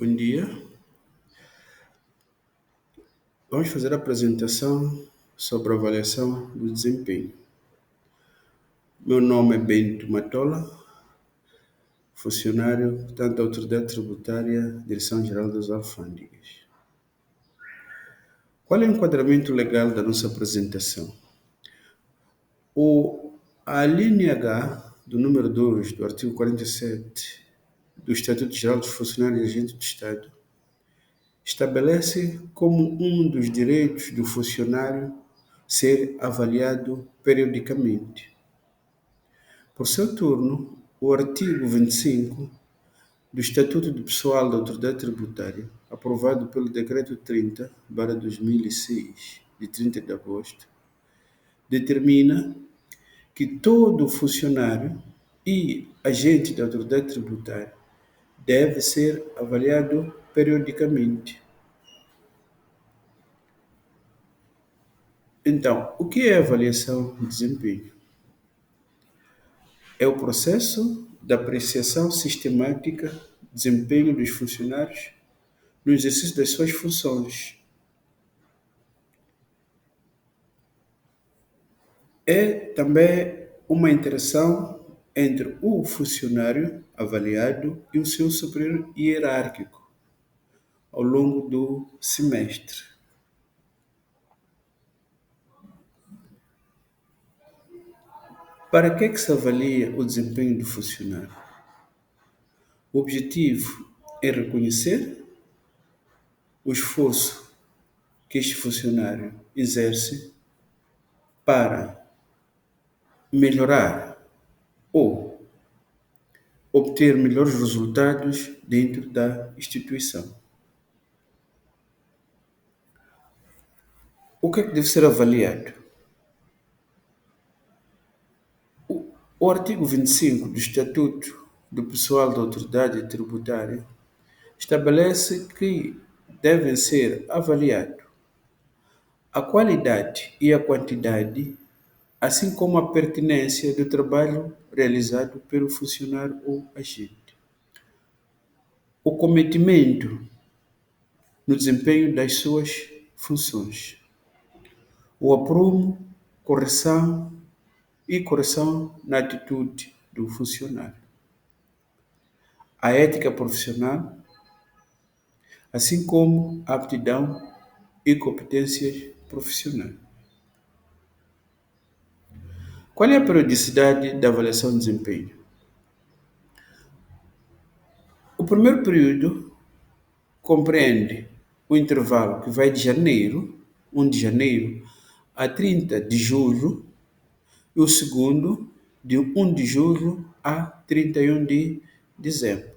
Bom dia. Vamos fazer a apresentação sobre a avaliação do desempenho. Meu nome é Bento Matola, funcionário, portanto, da Autoridade Tributária, Direção-Geral das Alfândegas. Qual é o enquadramento legal da nossa apresentação? A linha H do número 2 do artigo 47 do Estatuto Geral dos Funcionários e Agentes do Estado estabelece como um dos direitos do funcionário ser avaliado periodicamente. Por seu turno, o artigo 25 do Estatuto do Pessoal da Autoridade Tributária, aprovado pelo Decreto 30/2006, de 30 de agosto, determina que todo funcionário e agente da Autoridade Tributária deve ser avaliado periodicamente. Então, o que é avaliação de desempenho? É o processo da apreciação sistemática do desempenho dos funcionários no exercício das suas funções. É também uma interação entre o funcionário avaliado e o seu superior hierárquico ao longo do semestre. Para que é que se avalia o desempenho do funcionário? O objetivo é reconhecer o esforço que este funcionário exerce para melhorar ou obter melhores resultados dentro da instituição. O que é que deve ser avaliado? O artigo 25 do Estatuto do Pessoal da Autoridade Tributária estabelece que devem ser avaliados a qualidade e a quantidade, assim como a pertinência do trabalho realizado pelo funcionário ou agente. O cometimento no desempenho das suas funções. O aprumo, correção e correção na atitude do funcionário. A ética profissional, assim como a aptidão e competências profissionais. Qual é a periodicidade da avaliação de desempenho? O primeiro período compreende o intervalo que vai de janeiro, 1 de janeiro, a 30 de julho, e o segundo, de 1 de julho a 31 de dezembro.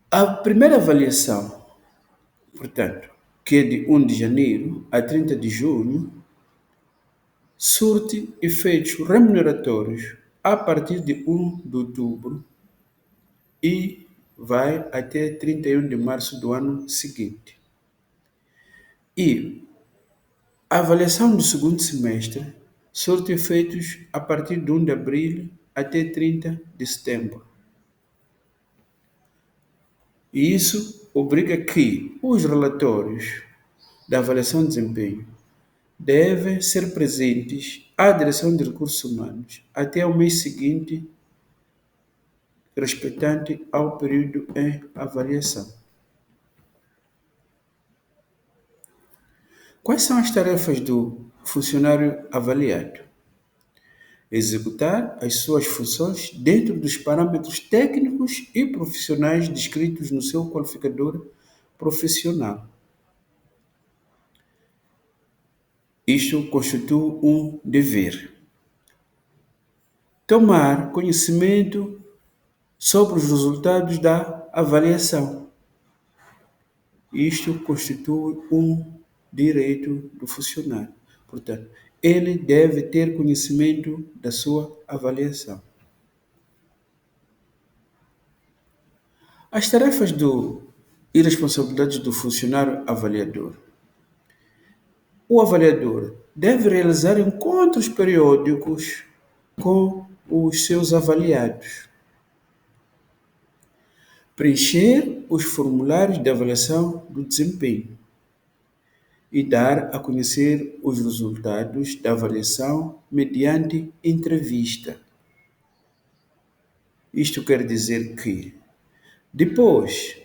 A primeira avaliação, portanto, que é de 1 de janeiro a 30 de junho, surte efeitos remuneratórios a partir de 1 de outubro e vai até 31 de março do ano seguinte. E a avaliação do segundo semestre surte efeitos a partir de 1 de abril até 30 de setembro. E isso obriga que os relatórios da avaliação de desempenho devem ser presentes à Direção de Recursos Humanos até ao mês seguinte, respeitante ao período em avaliação. Quais são as tarefas do funcionário avaliado? Executar as suas funções dentro dos parâmetros técnicos e profissionais descritos no seu qualificador profissional. Isto constitui um dever. Tomar conhecimento sobre os resultados da avaliação. Isto constitui um direito do funcionário. Portanto, ele deve ter conhecimento da sua avaliação. As tarefas e responsabilidades do funcionário avaliador. O avaliador deve realizar encontros periódicos com os seus avaliados. Preencher os formulários de avaliação do desempenho e dar a conhecer os resultados da avaliação mediante entrevista. Isto quer dizer que, depois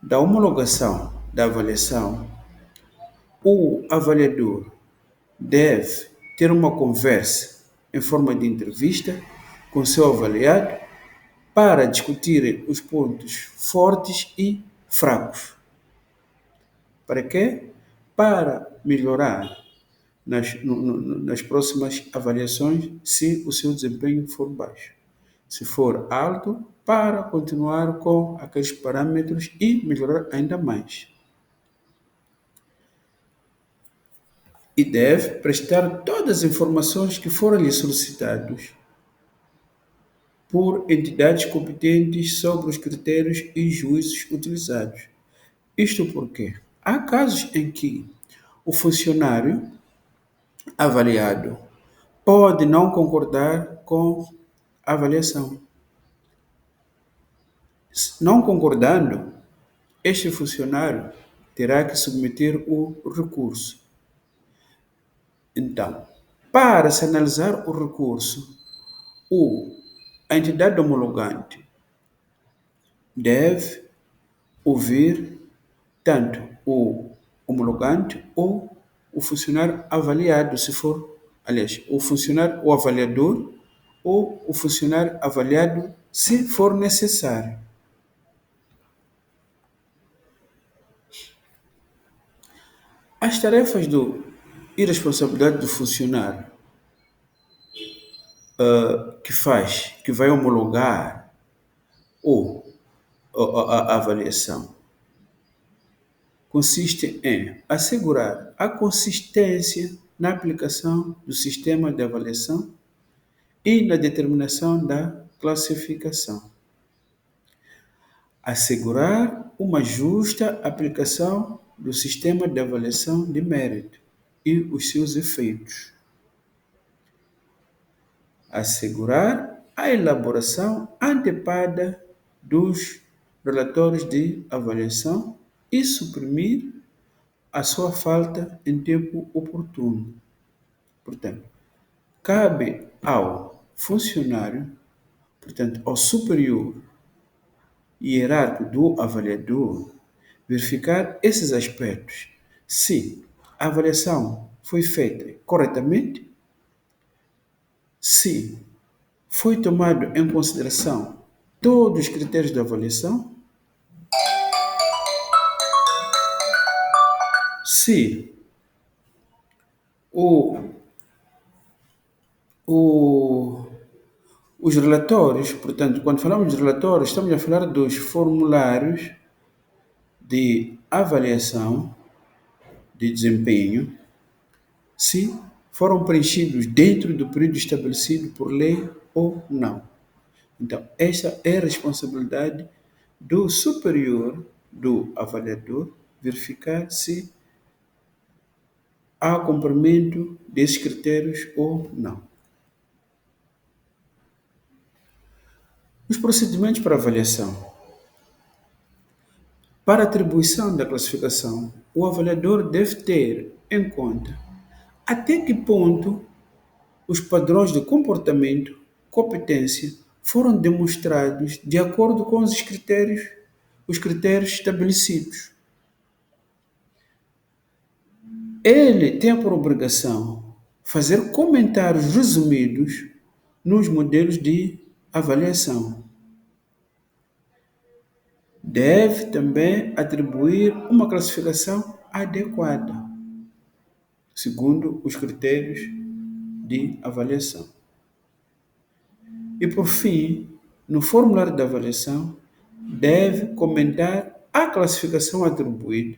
da homologação da avaliação, o avaliador deve ter uma conversa em forma de entrevista com seu avaliado para discutir os pontos fortes e fracos. Para quê? Para melhorar nas próximas avaliações se o seu desempenho for baixo. Se for alto, para continuar com aqueles parâmetros e melhorar ainda mais. E deve prestar todas as informações que forem lhe solicitadas por entidades competentes sobre os critérios e juízos utilizados. Isto porque há casos em que o funcionário avaliado pode não concordar com a avaliação. Não concordando, este funcionário terá que submeter o recurso. Então, para se analisar o recurso, a entidade homologante deve ouvir tanto o homologante ou o funcionário avaliado, se for, aliás, o avaliador ou o funcionário avaliado, se for necessário. As tarefas e responsabilidade do funcionário que vai homologar ou a avaliação consiste em assegurar a consistência na aplicação do sistema de avaliação e na determinação da classificação. Assegurar uma justa aplicação do sistema de avaliação de mérito e os seus efeitos. Assegurar a elaboração antecipada dos relatórios de avaliação e suprimir a sua falta em tempo oportuno. Portanto, cabe ao funcionário, portanto, ao superior hierárquico do avaliador, verificar esses aspectos. Se a avaliação foi feita corretamente, se foi tomado em consideração todos os critérios de avaliação, se os relatórios, portanto, quando falamos de relatórios, estamos a falar dos formulários de avaliação de desempenho, se foram preenchidos dentro do período estabelecido por lei ou não. Então, esta é a responsabilidade do superior, do avaliador, verificar se há cumprimento desses critérios ou não. Os procedimentos para avaliação. Para a atribuição da classificação, o avaliador deve ter em conta até que ponto os padrões de comportamento, competência, foram demonstrados de acordo com os critérios estabelecidos. Ele tem por obrigação fazer comentários resumidos nos modelos de avaliação. Deve também atribuir uma classificação adequada, segundo os critérios de avaliação. E, por fim, no formulário de avaliação, deve comentar a classificação atribuída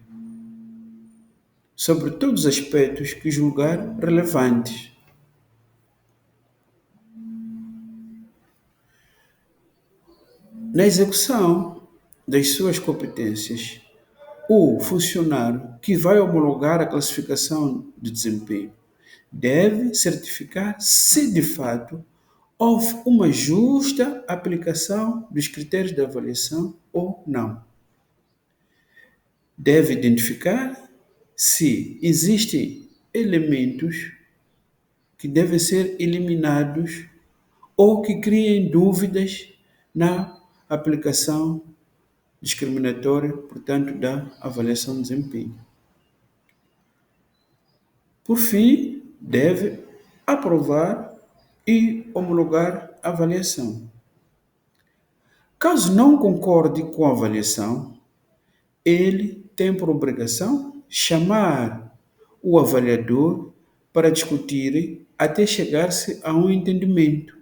sobre todos os aspectos que julgar relevantes. Na execução das suas competências, o funcionário que vai homologar a classificação de desempenho deve certificar se de fato houve uma justa aplicação dos critérios de avaliação ou não. Deve identificar se existem elementos que devem ser eliminados ou que criem dúvidas na aplicação discriminatória, portanto, da avaliação de desempenho. Por fim, deve aprovar e homologar a avaliação. Caso não concorde com a avaliação, ele tem por obrigação chamar o avaliador para discutirem até chegar-se a um entendimento.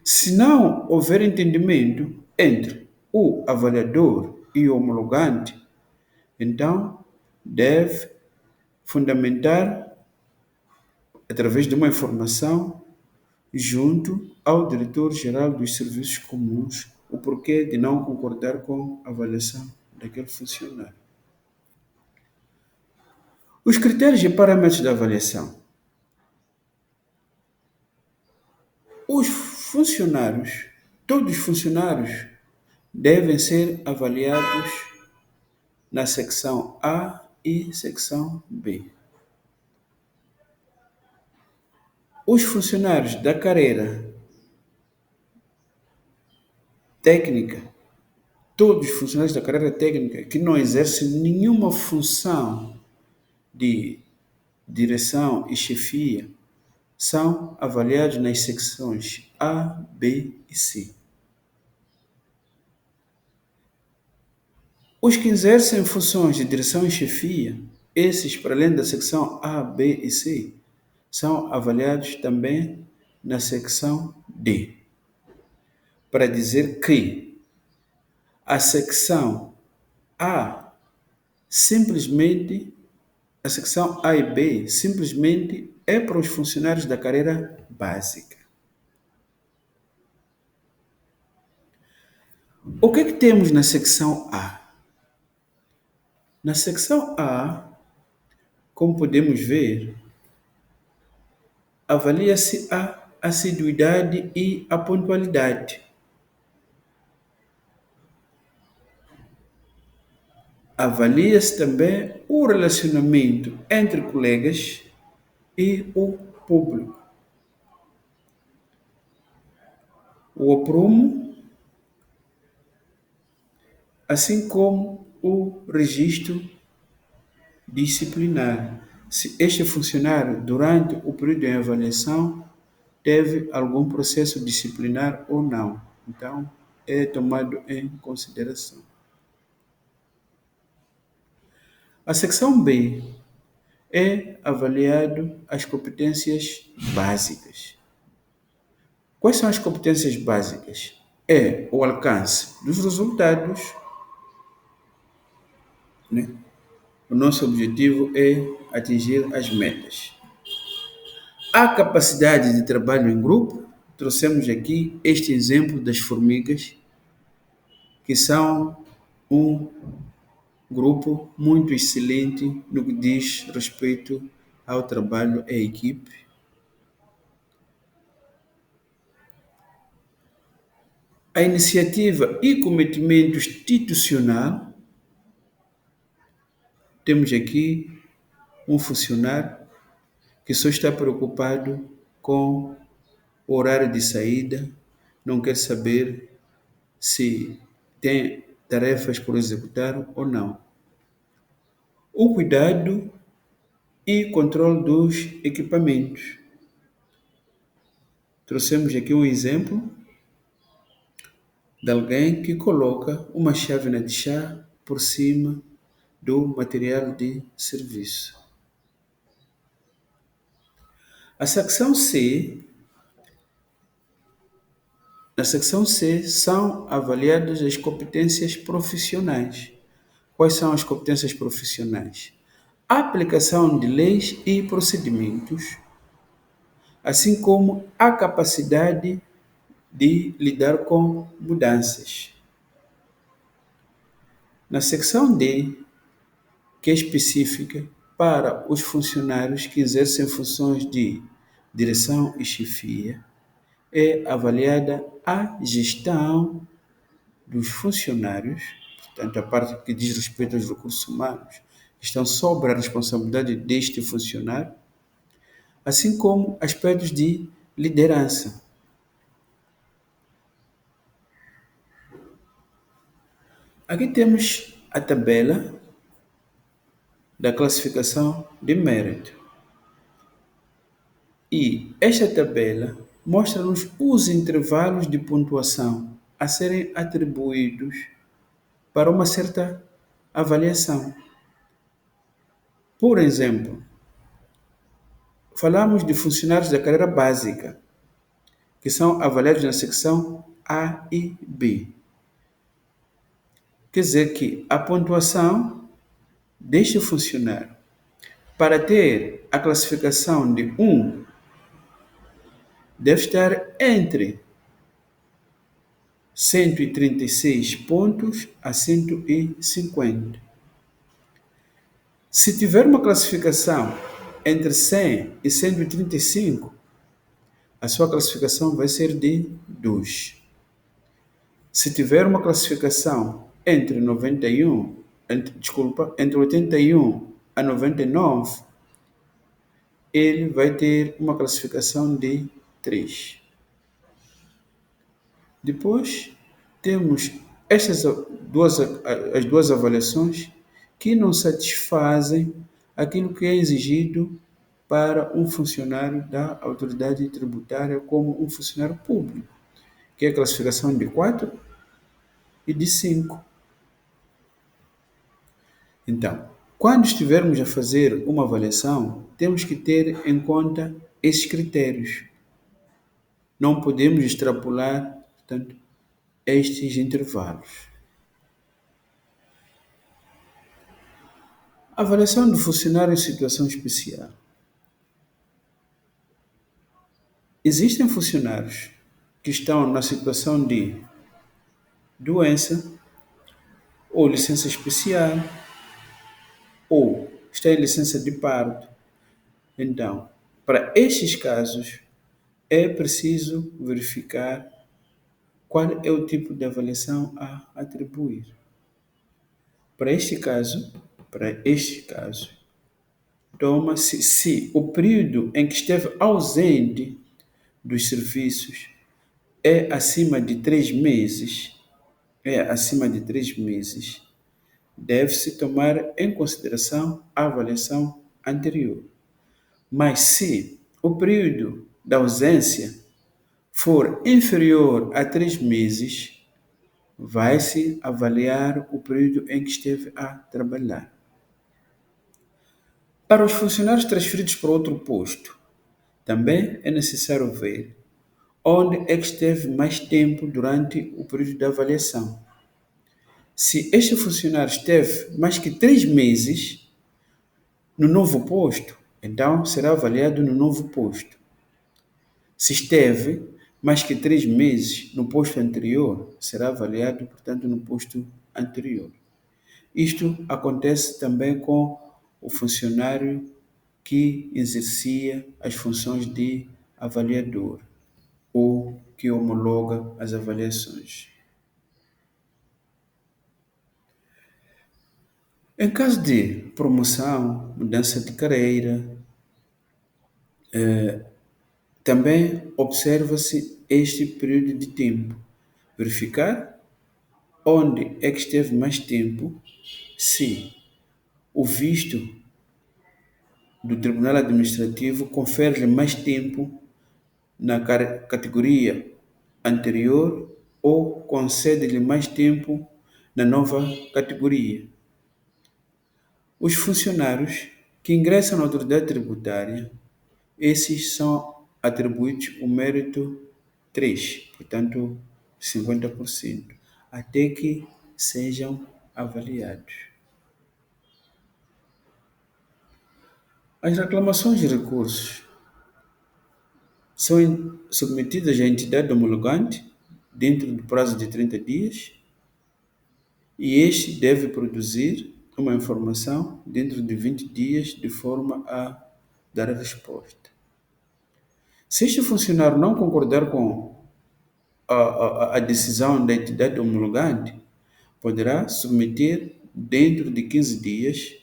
Se não houver entendimento entre o avaliador e o homologante, então deve fundamentar, através de uma informação, junto ao diretor-geral dos serviços comuns, o porquê de não concordar com a avaliação daquele funcionário. Os critérios e parâmetros da avaliação. Os funcionários, todos os funcionários, devem ser avaliados na secção A e secção B. Os funcionários da carreira técnica, todos os funcionários da carreira técnica que não exercem nenhuma função de direção e chefia, são avaliados nas secções A, B e C. Os que exercem funções de direção e chefia, esses, para além da secção A, B e C, são avaliados também na secção D. Para dizer que a secção A a secção A e B simplesmente é para os funcionários da carreira básica. O que é que temos na secção A? Na secção A, como podemos ver, avalia-se a assiduidade e a pontualidade. Avalia-se também o relacionamento entre colegas e o público. O aprumo, assim como o registro disciplinar. Se este funcionário, durante o período de avaliação, teve algum processo disciplinar ou não. Então, é tomado em consideração. A secção B é avaliado as competências básicas. Quais são as competências básicas? É o alcance dos resultados, né? O nosso objetivo é atingir as metas. A capacidade de trabalho em grupo, trouxemos aqui este exemplo das formigas, que são um grupo muito excelente no que diz respeito ao trabalho em equipe. A iniciativa e cometimento institucional. Temos aqui um funcionário que só está preocupado com o horário de saída, não quer saber se tem tarefas por executar ou não. O cuidado e controle dos equipamentos. Trouxemos aqui um exemplo de alguém que coloca uma chávena de chá por cima do material de serviço. A secção C, na secção C são avaliadas as competências profissionais. Quais são as competências profissionais? A aplicação de leis e procedimentos, assim como a capacidade de lidar com mudanças. Na secção D, que é específica para os funcionários que exercem funções de direção e chefia, é avaliada a gestão dos funcionários, portanto, a parte que diz respeito aos recursos humanos, que estão sob a responsabilidade deste funcionário, assim como aspectos de liderança. Aqui temos a tabela da classificação de mérito. E esta tabela mostra-nos os intervalos de pontuação a serem atribuídos para uma certa avaliação. Por exemplo, falamos de funcionários da carreira básica, que são avaliados na secção A e B. Quer dizer que a pontuação deste funcionário para ter a classificação de 1 deve estar entre 136 pontos a 150. Se tiver uma classificação entre 100 e 135, a sua classificação vai ser de 2. Se tiver uma classificação entre 91, entre 81 a 99, ele vai ter uma classificação de 3. Depois, temos as duas avaliações que não satisfazem aquilo que é exigido para um funcionário da autoridade tributária como um funcionário público, que é a classificação de 4 e de 5. Então, quando estivermos a fazer uma avaliação, temos que ter em conta esses critérios. Não podemos extrapolar, portanto, estes intervalos. Avaliação do funcionário em situação especial. Existem funcionários que estão na situação de doença ou licença especial ou está em licença de parto. Então, para estes casos, é preciso verificar qual é o tipo de avaliação a atribuir. Para este caso, toma-se se o período em que esteve ausente dos serviços é acima de 3 meses, deve-se tomar em consideração a avaliação anterior. Mas se o período da ausência for inferior a 3 meses, vai-se avaliar o período em que esteve a trabalhar. Para os funcionários transferidos para outro posto, também é necessário ver onde é que esteve mais tempo durante o período de avaliação. Se este funcionário esteve mais que 3 meses no novo posto, então será avaliado no novo posto. Se esteve mais que 3 meses no posto anterior, será avaliado, portanto, no posto anterior. Isto acontece também com o funcionário que exercia as funções de avaliador ou que homologa as avaliações. Em caso de promoção, mudança de carreira, também observa-se este período de tempo. Verificar onde é que esteve mais tempo, se o visto do Tribunal Administrativo confere mais tempo na categoria anterior ou concede-lhe mais tempo na nova categoria. Os funcionários que ingressam na autoridade tributária, esses são atribuídos o mérito 3, portanto 50%, até que sejam avaliados. As reclamações de recursos são submetidas à entidade homologante dentro do prazo de 30 dias e este deve produzir uma informação dentro de 20 dias de forma a dar a resposta. Se este funcionário não concordar com a decisão da entidade homologante, poderá submeter dentro de 15 dias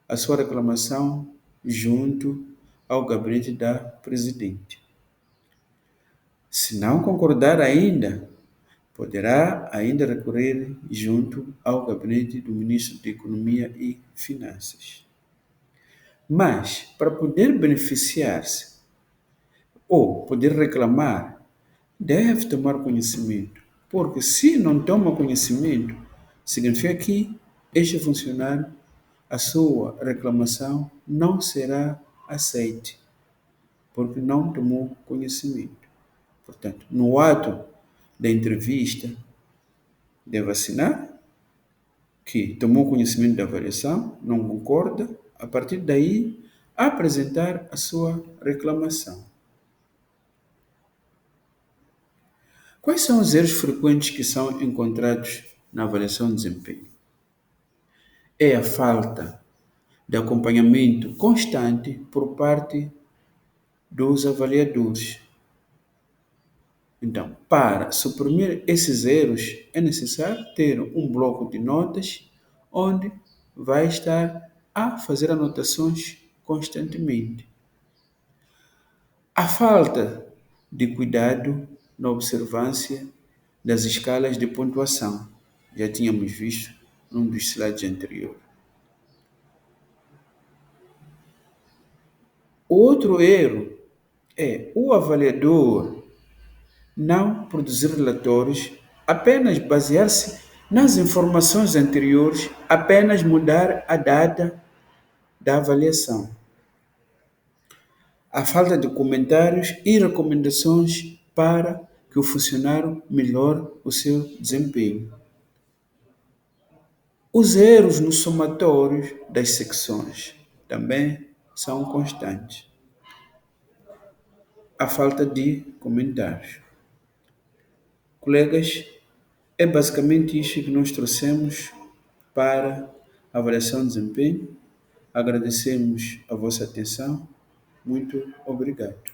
a sua reclamação junto ao gabinete da presidente. Se não concordar ainda, poderá ainda recorrer junto ao gabinete do ministro de Economia e Finanças. Mas, para poder beneficiar-se ou poder reclamar, deve tomar conhecimento. Porque se não toma conhecimento, significa que este funcionário, a sua reclamação não será aceita, porque não tomou conhecimento. Portanto, no ato da entrevista, deve assinar que tomou conhecimento da avaliação, não concorda, a partir daí apresentar a sua reclamação. Quais são os erros frequentes que são encontrados na avaliação de desempenho? É a falta de acompanhamento constante por parte dos avaliadores. Então, para suprimir esses erros, é necessário ter um bloco de notas onde vai estar a fazer anotações constantemente. A falta de cuidado na observância das escalas de pontuação. Já tínhamos visto num dos slides anteriores. Outro erro é o avaliador não produzir relatórios, apenas basear-se nas informações anteriores, apenas mudar a data da avaliação. A falta de comentários e recomendações para que o funcionário melhore o seu desempenho. Os erros nos somatórios das secções também são constantes. A falta de comentários. Colegas, é basicamente isto que nós trouxemos para a avaliação de desempenho. Agradecemos a vossa atenção. Muito obrigado.